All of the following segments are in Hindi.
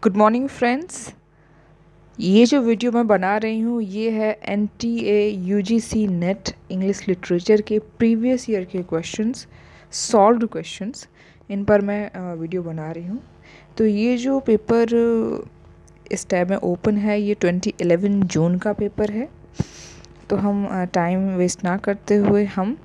Good morning friends. ये जो वीडियो मैं बना रही हूँ ये है NTA UGC net English literature के प्रीवियस ईयर के क्वेश्चंस, सॉल्व्ड क्वेश्चंस, इन पर मैं वीडियो बना रही हूँ। तो ये जो पेपर इस टैब में ओपन है ये 2011 जून का पेपर है। तो हम टाइम वेस्ट ना करते हुए हम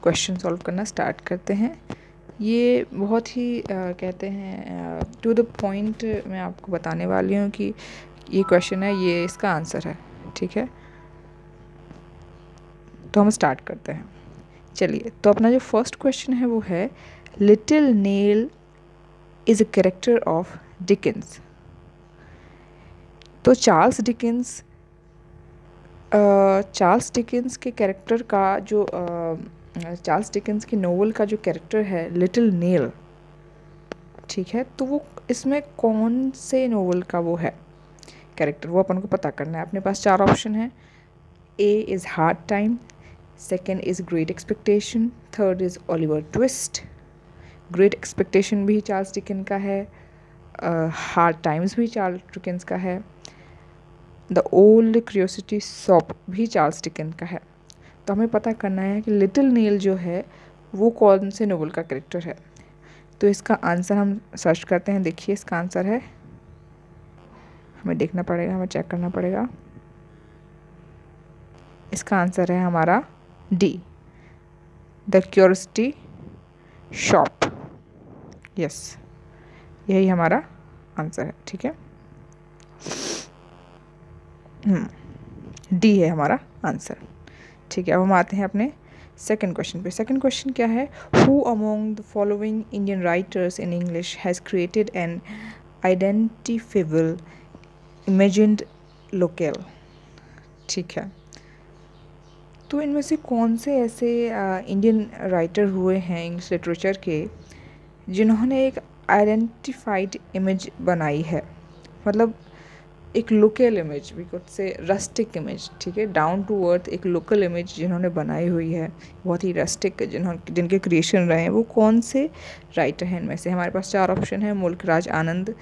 क्वेश्चन सॉल्व करना स्टार्ट करते हैं। ये बहुत ही कहते हैं टू द पॉइंट मैं आपको बताने वाली हूँ कि ये क्वेश्चन है, ये इसका आंसर है। ठीक है, तो हम स्टार्ट करते हैं। चलिए, तो अपना जो फर्स्ट क्वेश्चन है वो है little nail is a character of Dickens. तो चार्ल्स डिकेंस के कैरेक्टर का जो चार्ल्स डिकेंस की नोवेल का जो कैरेक्टर है लिटिल नेल, ठीक है, तो वो इसमें कौन से नोवेल का वो है कैरेक्टर, वो अपन को पता करना है। अपने पास चार ऑप्शन है। A is hard time, second is great expectation, third is Oliver twist. Great expectation भी चार्ल्स डिकेंस का है, हार्ड टाइम्स भी चार्ल्स डिकेंस का है, द ओल्ड क्यूरियोसिटी शॉप भी चार्ल्स डिकेंस का है। तो हमें पता करना है कि लिटिल नील जो है वो कौन से नोवेल का कैरेक्टर है। तो इसका आंसर हम सर्च करते हैं। देखिए, इसका आंसर है, हमें देखना पड़ेगा, हमें चेक करना पड़ेगा। इसका आंसर है हमारा D, the curiosity shop. Yes, यही हमारा आंसर है। ठीक है, डी है हमारा आंसर। ठीक है, अब हम आते हैं अपने सेकंड क्वेश्चन पे। सेकंड क्वेश्चन क्या है? Who among the following Indian writers in English has created N identifiable imagined local. ठीक है, तो इनमें से कौन से ऐसे इंडियन राइटर हुए हैं इंग्लिश लिटरेचर के जिन्होंने एक आइडेंटिफाइड इमेज बनाई है, मतलब एक local image, we could say rustic image. ठीक है, डाउन टू अर्थ एक लोकल इमेज जिन्होंने बनाई हुई है, बहुत ही रस्टिक, जिनके क्रिएशन रहे हैं, वो कौन से राइटर हैं? इनमें से हमारे पास चार ऑप्शन है। मुल्क राज आनंद,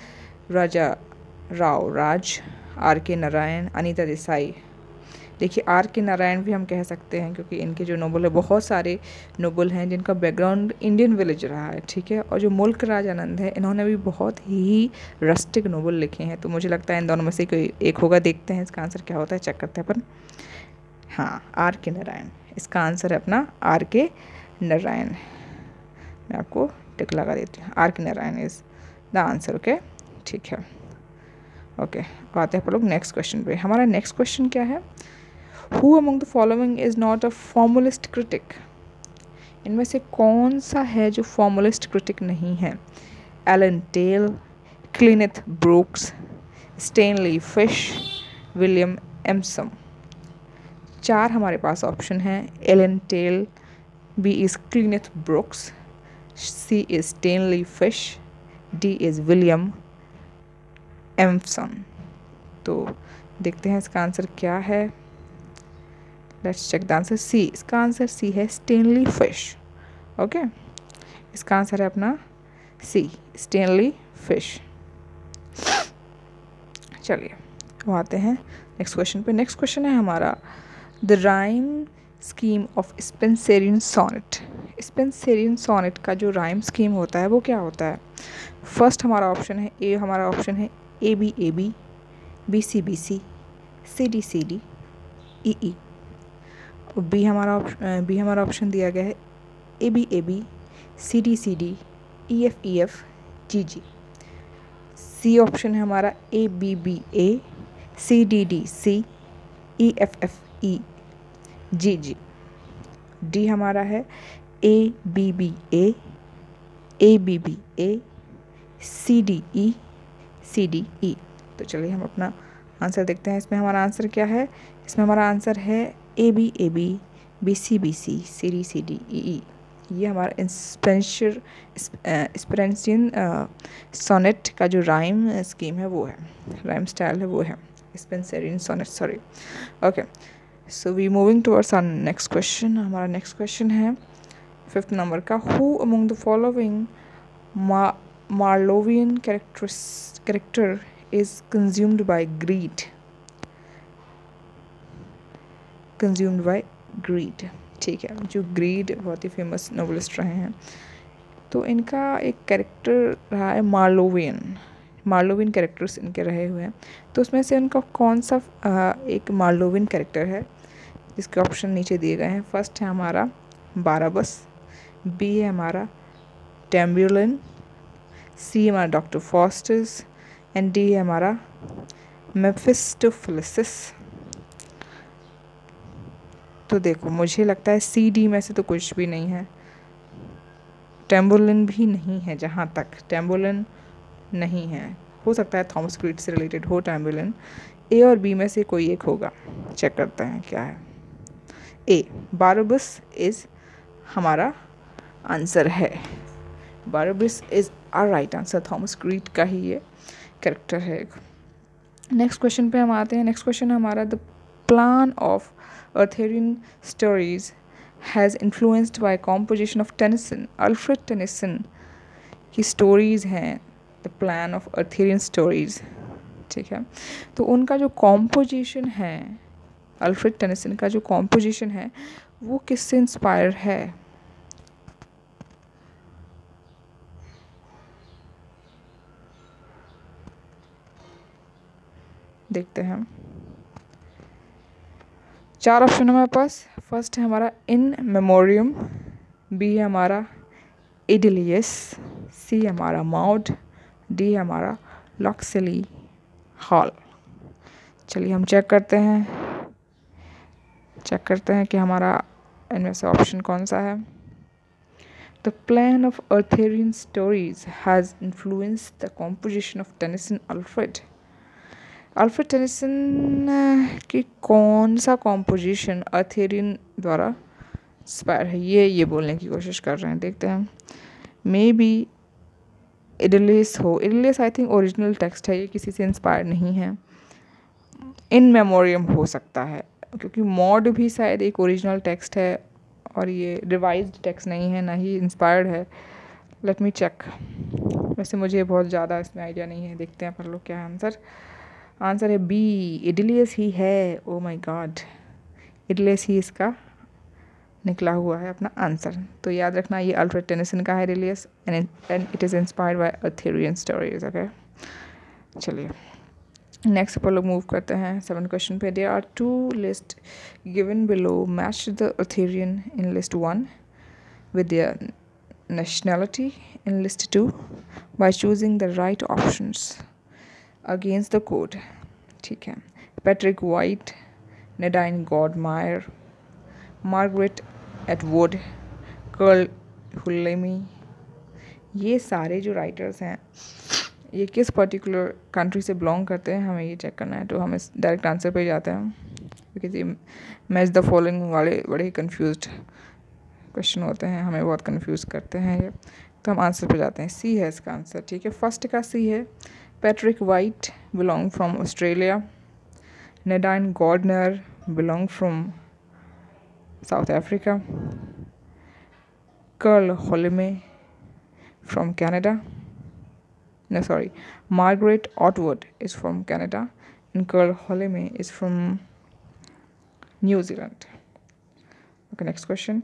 राजा राव राज, R.K. नारायण, अनीता देसाई। देखिए, R.K. नारायण भी हम कह सकते हैं क्योंकि इनके जो नोबल है, बहुत सारे नोबल हैं जिनका बैकग्राउंड इंडियन विलेज रहा है। ठीक है, और जो मुल्क राज आनंद है, इन्होंने भी बहुत ही रस्टिक नोबल लिखे हैं। तो मुझे लगता है इन दोनों में से कोई एक होगा। देखते हैं इसका आंसर क्या होता है, चेक करते हैं अपन। हाँ, R.K. नारायण इसका आंसर है अपना। R.K. नारायण, मैं आपको टिक लगा देती हूँ। R.K. Narayan is the answer. Okay, ठीक है। ओके, आते हैं अपन लोग नेक्स्ट क्वेश्चन पे। हमारा नेक्स्ट क्वेश्चन क्या है? Who among the following is not a formalist critic? इनमें से कौन सा है जो फॉर्मलिस्ट क्रिटिक नहीं है? Allen Tate, Cleanth Brooks, Stanley Fish, William Empson. चार हमारे पास ऑप्शन हैं। Allen Tate, B is Cleanth Brooks, C is Stanley Fish, D is William Empson. तो देखते हैं इसका आंसर क्या है। Let's check the answer. C, इसका आंसर सी है, स्टेनली फिश। ओके, इसका आंसर है अपना सी, स्टेनली फिश। चलिए, वो आते हैं नेक्स्ट क्वेश्चन पे। नेक्स्ट क्वेश्चन है हमारा the rhyme scheme of Spenserian sonnet. Spenserian sonnet का जो राइम स्कीम होता है वो क्या होता है? फर्स्ट हमारा ऑप्शन है ए, हमारा ऑप्शन है AB AB, BC BC, CD CD, EE। B हमारा ऑप्शन दिया गया है AB AB, CD CD, EF EF, GG। C option है हमारा ABB A, CDD C, EFF E, GG। D हमारा है ABB A, ABB A, CDE, CDE। तो चलिए हम अपना आंसर देखते हैं। इसमें हमारा आंसर क्या है? इसमें हमारा आंसर है AB AB, BC BC, CD CD, EE। ये हमारा स्पेंसरियन सोनेट का जो राइम स्कीम है वो है, राइम स्टाइल है वो है Spenserian sonnet, sorry. Okay, so we moving towards our next question. हमारा नेक्स्ट क्वेश्चन है 5th नंबर का। Who among the following Marlovian character is consumed by greed. Consumed by greed, ठीक है, जो ग्रीड बहुत ही फेमस नोवेलिस्ट रहे हैं, तो इनका एक कैरेक्टर रहा है मार्लोवियन कैरेक्टर्स इनके रहे हुए हैं। तो उसमें से उनका कौन सा एक मार्लोवियन कैरेक्टर है, जिसके ऑप्शन नीचे दिए गए हैं। फर्स्ट है हमारा बाराबस, बी है हमारा टेम्ब्यूलिन, सी हमारा डॉक्टर फॉस्टर्स एंड डी है हमारा मेफिस्टोफिलिस। तो देखो मुझे लगता है सी डी में से तो कुछ भी नहीं है, टेम्बोलिन भी नहीं है, जहाँ तक टेम्बोलिन नहीं है, हो सकता है थॉमस क्रीड से रिलेटेड हो टेम्बोलिन। ए और बी में से कोई एक होगा, चेक करते हैं क्या है। ए बारबस इज हमारा आंसर है, Barabas is our right answer, Thomas Creed का ही ये कैरेक्टर है। नेक्स्ट क्वेश्चन पे हम आते हैं। नेक्स्ट क्वेश्चन हमारा the plan of Arthurian stories has influenced by composition of Tennyson. Alfred Tennyson की stories हैं the plan of Arthurian stories, ठीक है। तो उनका जो composition है, अल्फ्रेड टेनिसन का जो composition है वो किससे इंस्पायर है? देखते हैं हम। 4 ऑप्शन हमारे पास। फर्स्ट है हमारा इन मेमोरियम, बी है हमारा इडिलियस, सी है हमारा माउड, डी है हमारा लॉक्सली हॉल। चलिए हम चेक करते हैं कि हमारा इनमें से ऑप्शन कौन सा है। The plan of Arthurian stories has influenced the composition of Tennyson Alfred Tennyson की कौन सा कॉम्पोजिशन अर्थेरियन द्वारा इंस्पायर है, ये बोलने की कोशिश कर रहे हैं। देखते हैं, मे बी इडिलियस हो। इडिलियस आई थिंक ओरिजिनल टेक्स्ट है, ये किसी से इंस्पायर नहीं है। इन मेमोरियम हो सकता है, क्योंकि मॉड भी शायद एक ओरिजिनल टेक्स्ट है और ये रिवाइज्ड टेक्स्ट नहीं है, ना ही इंस्पायर्ड है। Let me check. वैसे मुझे बहुत ज़्यादा इसमें आइडिया नहीं है, देखते हैं पर लोग क्या है आंसर। आंसर है बी, इडिलियस ही है। ओ माय गॉड, इडिलियस ही इसका निकला हुआ है अपना आंसर। तो याद रखना ये अल्फ्रेड टेनिसन का है idylls, and it is inspired by Arthurian stories. Okay, चलिए नेक्स्ट पर लोग मूव करते हैं 7 क्वेश्चन पे। There are 2 list given below, match the Arthurian in list 1 with their nationality in list 2 by choosing the right options against the code, ठीक है। Patrick White, Nadine Gordimer, Margaret Atwood, Keri Hulme. ये सारे जो राइटर्स हैं ये किस पर्टिकुलर कंट्री से बिलोंग करते हैं, हमें ये चेक करना है। तो हम इस डायरेक्ट आंसर पे जाते हैं, बिकॉज ये मैच द फॉलोइंग वाले बड़े ही कन्फ्यूज्ड क्वेश्चन होते हैं, हमें बहुत कंफ्यूज करते हैं ये। तो हम आंसर पे जाते हैं, सी है इसका आंसर, ठीक है। फर्स्ट का सी है। Patrick White belong from Australia, Nadine Gordimer belong from South Africa, Keri Hulme from Canada, no sorry, Margaret Atwood is from Canada and Carl Hollemy is from New Zealand. Okay, next question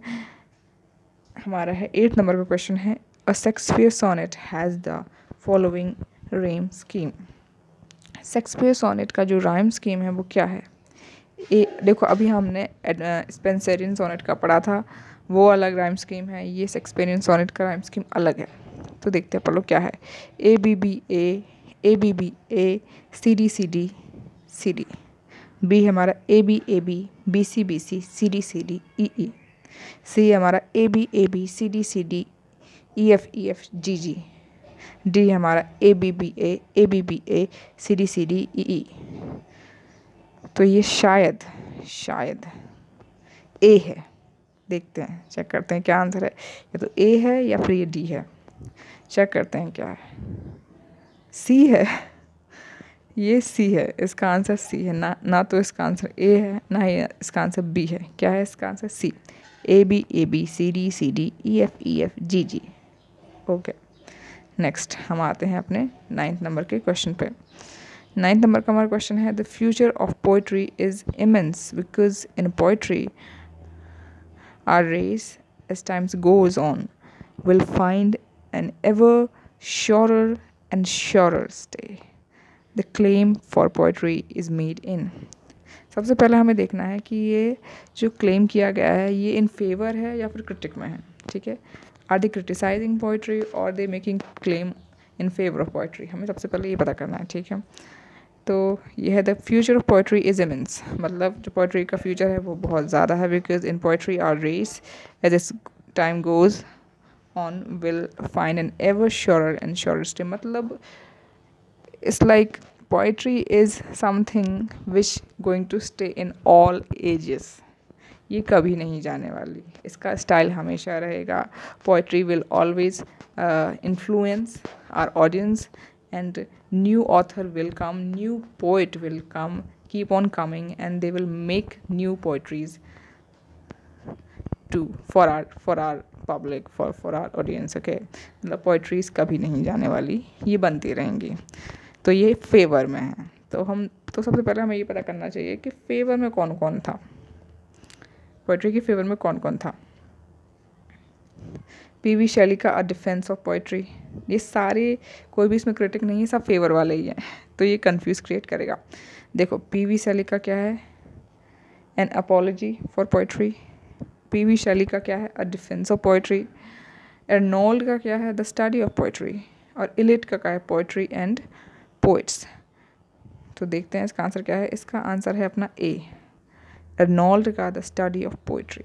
हमारा है 8 नंबर का क्वेश्चन है। A Shakespeare sonnet has the following rhyme scheme. Shakespeare sonnet का जो राइम स्कीम है वो क्या है? देखो अभी हमने स्पेंसरियन सोनेट का पढ़ा था, वो अलग राइम स्कीम है, ये शेक्सपियरियन सोनेट का राइम स्कीम अलग है। तो देखते हैं पढ़ लो क्या है। A B B A, C D C D, B हमारा A B C D E, C हमारा A B C D E F G, D हमारा A B B A C D E. तो ये शायद ए है। देखते हैं, चेक करते हैं क्या आंसर है। या तो ए है या फिर ये डी है। चेक करते हैं क्या है। सी है, ये सी है, इसका आंसर सी है। ना तो इसका आंसर ए है, ना ही इसका आंसर बी है। क्या है इसका answer? C, A B C D E F G. Okay, next हम आते हैं अपने 9th नंबर के क्वेश्चन पे। 9th नंबर का हमारा क्वेश्चन है, the future of poetry is immense because in poetry our race as time goes on will find an ever surer and surer stay. The claim for poetry is made in. सबसे पहले हमें देखना है कि ये जो क्लेम किया गया है ये इन फेवर है या फिर क्रिटिक में है, ठीक है। आर दे क्रिटिसाइजिंग पोइट्री और they making claim in favour of poetry, हमें सबसे पहले ये पता करना है, ठीक है। तो ये है the future of poetry is immense, मतलब जो पोइट्री का फ्यूचर है वो बहुत ज़्यादा है, because in poetry our race as this time goes on will find an ever surer and surer stay, मतलब it's like poetry is something which going to stay in all ages, ये कभी नहीं जाने वाली, इसका स्टाइल हमेशा रहेगा। Poetry will always influence our audience and new author will come, new poet will come, keep on coming, and they will make new poetries too for our public, for our audience, okay। मतलब poetries कभी नहीं जाने वाली, ये बनती रहेंगी। तो ये फेवर में है, तो सबसे पहले हमें ये पता करना चाहिए कि फेवर में कौन कौन था, पोइट्री के फेवर में कौन कौन था। पी.वी. शैली का अ डिफेंस ऑफ पोइट्री, ये सारे कोई भी इसमें क्रिटिक नहीं है, सब फेवर वाले ही हैं, तो ये कंफ्यूज क्रिएट करेगा। देखो पी.वी. शैली का क्या है, an apology for poetry. P V. Shelley का क्या है, a defence of poetry. Arnold का क्या है, द स्टडी ऑफ पोइट्री। और इलिट का क्या है, पोइट्री एंड पोइट्स। तो देखते हैं इसका आंसर क्या है, इसका आंसर है अपना ए, अर्नोल्ड का the study of poetry.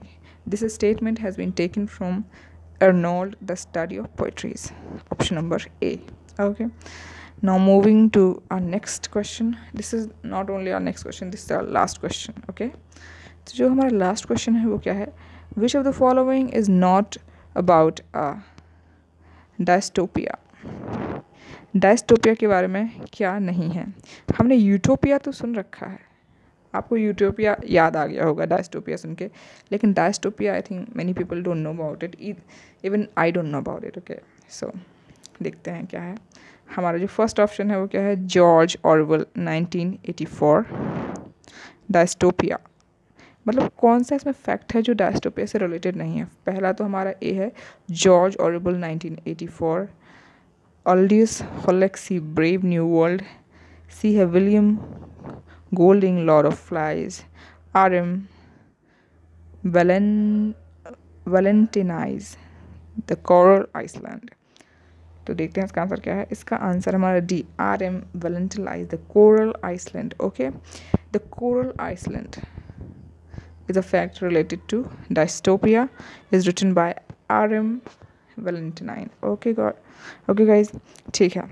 This statement has been taken from Arnold, the study of poetries. Option number A. Okay. Now moving to our next question. This is not only our next question, this is our last question. Okay. तो जो हमारा last question है वो क्या है, which of the following is not about a dystopia? Dystopia के बारे में क्या नहीं है। हमने यूटोपिया तो सुन रखा है, आपको यूटोपिया याद आ गया होगा डायस्टोपिया सुन के, लेकिन dystopia I think many people don't know about it, even I don't know about it. Okay, so देखते हैं क्या है। हमारा जो फर्स्ट ऑप्शन है वो क्या है, जॉर्ज ऑरवेल 1984 डायस्टोपिया। मतलब कौन सा इसमें फैक्ट है जो डायस्टोपिया से रिलेटेड नहीं है। पहला तो हमारा ए है, जॉर्ज ऑरवेल 1984। ऑल्डियस होलेक्सी ब्रेव न्यू वर्ल्ड। सी है William Golding Lord of Flies. R.M. Ballantyne's the coral island. तो देखते हैं इसका आंसर क्या है। इसका आंसर हमारा D, R.M. Ballantyne's the coral island. Okay, the coral island is a fact related to dystopia, is written by R.M. Valentine. Okay guys, ठीक है।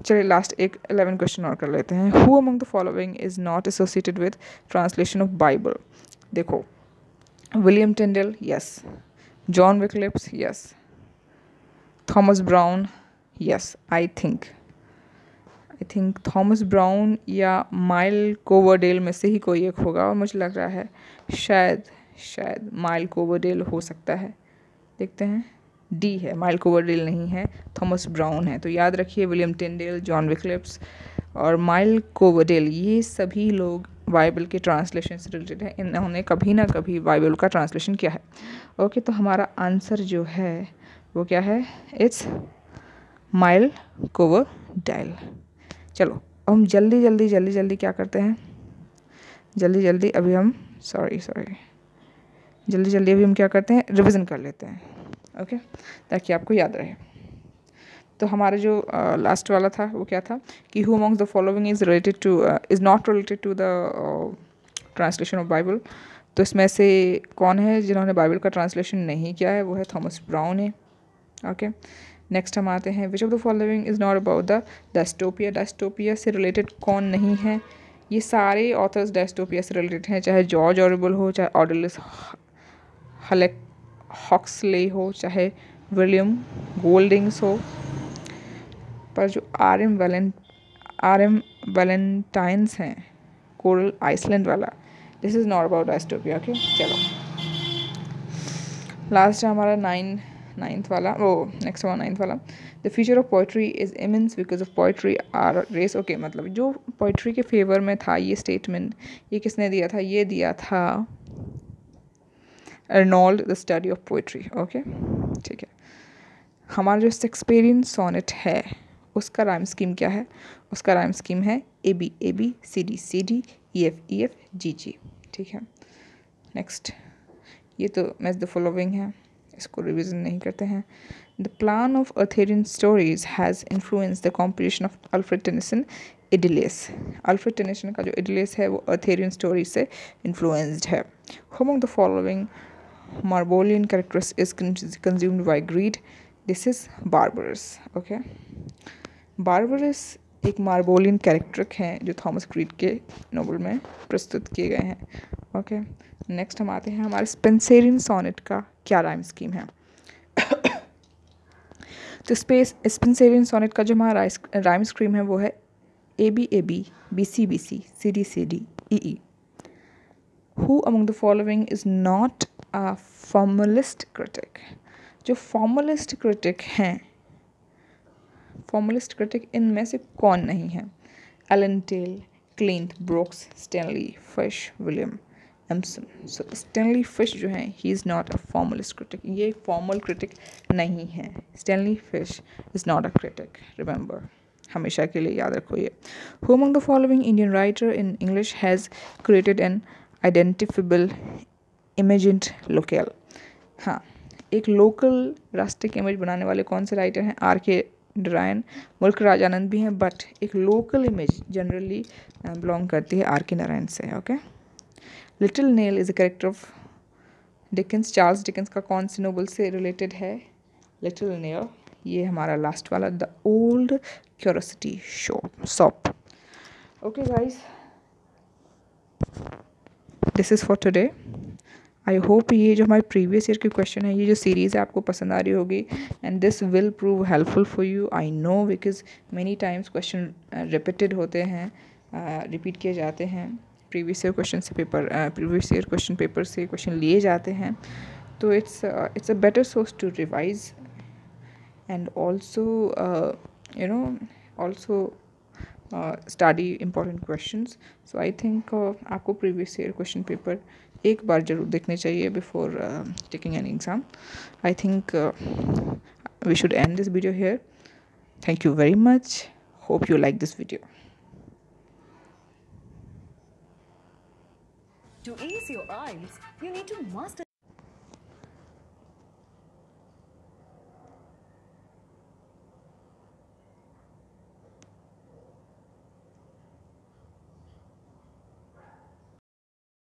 चलिए लास्ट एक 11 क्वेश्चन और कर लेते हैं। Who among the following is not associated with translation of Bible? देखो, William Tyndale, yes. John Wycliffe's, yes. Thomas Browne, yes. I think Thomas Browne या माइल कोवरडेल में से ही कोई एक होगा, और मुझे लग रहा है शायद माइल कोवरडेल हो सकता है। देखते हैं, डी है, माइल कोवरडेल नहीं है, थॉमस ब्राउन है। तो याद रखिए, विलियम टिंडल, जॉन विक्लिप्स और माइल कोवरडेल, ये सभी लोग बाइबल के ट्रांसलेशन से रिलेटेड है। इन्होंने कभी ना कभी बाइबल का ट्रांसलेशन किया है। ओके, तो हमारा आंसर जो है वो क्या है, इट्स माइल कोवरडेल। चलो अब हम जल्दी क्या करते हैं, जल्दी अभी हम अभी हम क्या करते हैं, रिवीजन कर लेते हैं। ओके, ताकि आपको याद रहे। तो हमारा जो लास्ट वाला था वो क्या था कि who amongst the following is not related to the translation of Bible. तो इसमें से कौन है जिन्होंने बाइबल का ट्रांसलेशन नहीं किया है, वो है थॉमस ब्राउन है। ओके, नेक्स्ट हम आते हैं, which of the following is not about the dystopia. Dystopia से रिलेटेड कौन नहीं है, ये सारे ऑथर्स डायस्टोपिया से रिलेटेड हैं, चाहे जॉर्ज ऑरवेल हो, चाहे ऑल्डियस हक्सले हो, चाहे विलियम गोल्डिंग्स हो। पर जो R.M. वैलेंटाइन्स हैं, कोरल आइसलैंड वाला, this is not about dystopia. ओके, चलो लास्ट है हमारा नाइन्थ वाला, ओ नेक्स्ट हुआ नाइन्थ वाला। The future of poetry is immense because of poetry our race. Okay, मतलब जो पोइट्री के फेवर में था ये स्टेटमेंट, ये किसने दिया था? ये दिया था Arnold the study of poetry. Okay, ठीक है। हमारा जो शेक्सपियरियन सोनेट है उसका राइम स्कीम क्या है? उसका राइम स्कीम है A B C D E F G G. ठीक है, नेक्स्ट, ये तो मैच द फॉलोइंग है, इसको रिवीजन नहीं करते हैं। The plan of Arthurian stories has influence the composition of Alfred Tennyson idylls. Alfred Tennyson का जो इडिलियस है वो अर्थेरियन स्टोरी से इन्फ्लुएंस्ड है। Who among the following Marlovian characters is consumed by greed? This is Barabas. Okay, Barabas एक मार्बोलियन कैरेक्टर हैं जो थॉमस ग्रीड के नोवेल में प्रस्तुत किए गए हैं। ओके, नेक्स्ट हम आते हैं हमारे स्पेंसेरियन सोनेट का क्या राइम स्कीम है। तो स्पेंसेरियन सोनेट का जो हमारा राइम स्कीम है वो है A B C D E. Who among the following is not a formalist critic? जो फॉर्मलिस्ट क्रिटिक हैं, फॉर्मलिस्ट क्रिटिक इनमें से कौन नहीं है? Allen Tate, Cleanth Brooks, Stanley Fish, William Empson. So Stanley Fish जो है he is not a formalist critic, ये एक फॉर्मल क्रिटिक नहीं है। Stanley Fish is not a critic, remember, हमेशा के लिए याद रखो ये। Who among the following Indian writer in English has created an identifiable imagined local? हाँ, एक लोकल रास्टिक इमेज बनाने वाले कौन से राइटर हैं? आर के नारायण, मुल्क राज आनंद भी हैं, बट एक लोकल इमेज जनरली बिलोंग करती है आर के नारायण से। Okay, little nail is a character of Dickens. Charles Dickens का कौन से नोवेल से रिलेटेड है लिटिल नेल? ये हमारा लास्ट वाला, the old curiosity shop. Okay guys, this is for today. I hope ये जो हमारे प्रीवियस ईयर के क्वेश्चन है, ये जो सीरीज़ है आपको पसंद आ रही होगी and this will prove helpful for you. I know because many times question repeated होते हैं, रिपीट किए जाते हैं। प्रीवियस ईयर क्वेश्चन से paper, previous year question paper से क्वेश्चन लिए जाते हैं, तो it's a better source to revise and also also study important questions. So I think आपको प्रीवियस ईयर क्वेश्चन पेपर एक बार ज़रूर देखने चाहिए before taking an exam. I think we should end this video here. Thank you very much, hope you like this video. To ace your IELTS, you need to master